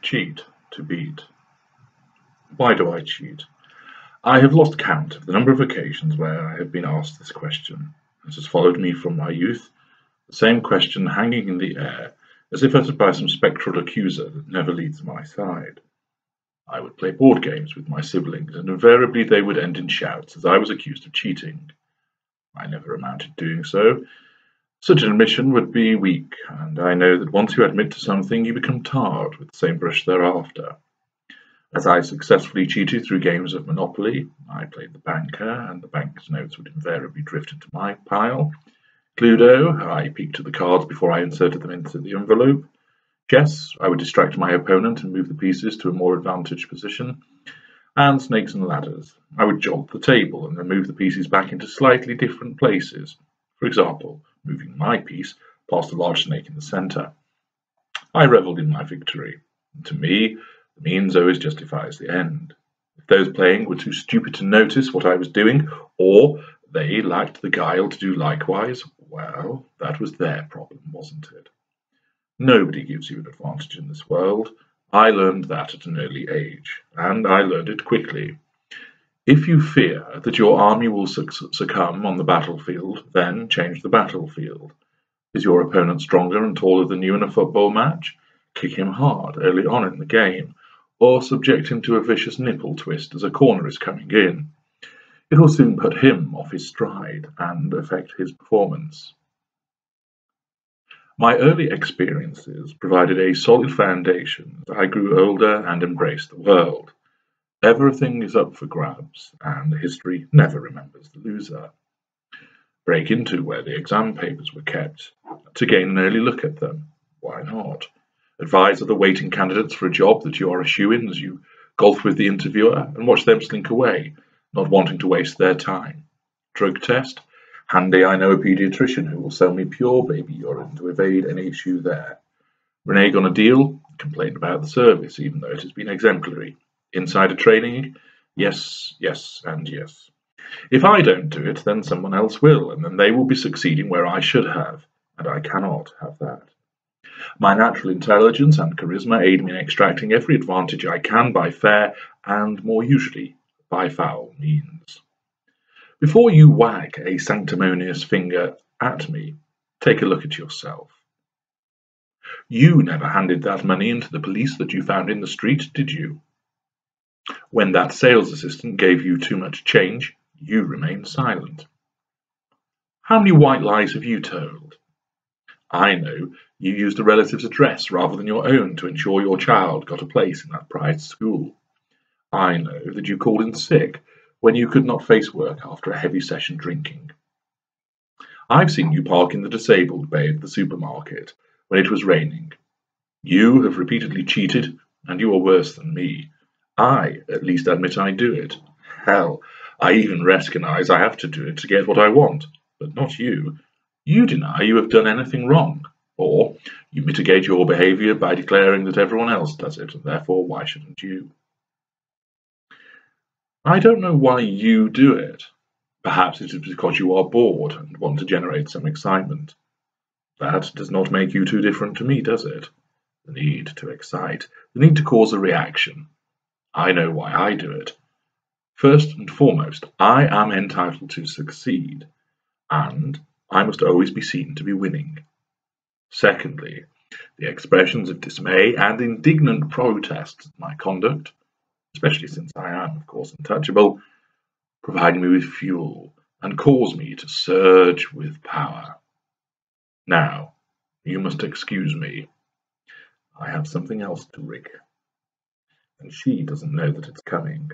Cheat to beat. Why do I cheat? I have lost count of the number of occasions where I have been asked this question. It has followed me from my youth, the same question hanging in the air, as if uttered by some spectral accuser that never leaves my side. I would play board games with my siblings, and invariably they would end in shouts as I was accused of cheating. I never amounted to doing so. Such an admission would be weak, and I know that once you admit to something, you become tarred with the same brush thereafter. As I successfully cheated through games of Monopoly, I played the banker, and the bank's notes would invariably drift into my pile. Cluedo, I peeked at the cards before I inserted them into the envelope. Chess, I would distract my opponent and move the pieces to a more advantaged position. And snakes and ladders, I would jolt the table and then move the pieces back into slightly different places. For example, moving my piece past a large snake in the centre. I revelled in my victory. And to me, the means always justifies the end. If those playing were too stupid to notice what I was doing, or they lacked the guile to do likewise, well, that was their problem, wasn't it? Nobody gives you an advantage in this world. I learned that at an early age, and I learned it quickly. If you fear that your army will succumb on the battlefield, then change the battlefield. Is your opponent stronger and taller than you in a football match? Kick him hard early on in the game, or subject him to a vicious nipple twist as a corner is coming in. It will soon put him off his stride and affect his performance. My early experiences provided a solid foundation as I grew older and embraced the world. Everything is up for grabs, and history never remembers the loser. Break into where the exam papers were kept to gain an early look at them. Why not? Advise other waiting candidates for a job that you are a shoo-in as you golf with the interviewer and watch them slink away, not wanting to waste their time. Drug test? Handy I know a paediatrician who will sell me pure baby urine to evade any issue there. Renege on a deal? Complain about the service, even though it has been exemplary. Insider training? Yes, yes, and yes. If I don't do it, then someone else will, and then they will be succeeding where I should have, and I cannot have that. My natural intelligence and charisma aid me in extracting every advantage I can by fair and, more usually, by foul means. Before you wag a sanctimonious finger at me, take a look at yourself. You never handed that money into the police that you found in the street, did you? When that sales assistant gave you too much change, you remained silent. How many white lies have you told? I know you used a relative's address rather than your own to ensure your child got a place in that private school. I know that you called in sick when you could not face work after a heavy session drinking. I've seen you park in the disabled bay at the supermarket when it was raining. You have repeatedly cheated, and you are worse than me. I at least admit I do it. Hell, I even recognize I have to do it to get what I want, but not you. You deny you have done anything wrong, or you mitigate your behavior by declaring that everyone else does it, and therefore why shouldn't you? I don't know why you do it. Perhaps it is because you are bored and want to generate some excitement. That does not make you too different to me, does it? The need to excite, the need to cause a reaction. I know why I do it. First and foremost, I am entitled to succeed, and I must always be seen to be winning. Secondly, the expressions of dismay and indignant protests at my conduct, especially since I am, of course, untouchable, provide me with fuel and cause me to surge with power. Now, you must excuse me. I have something else to rig, and she doesn't know that it's coming.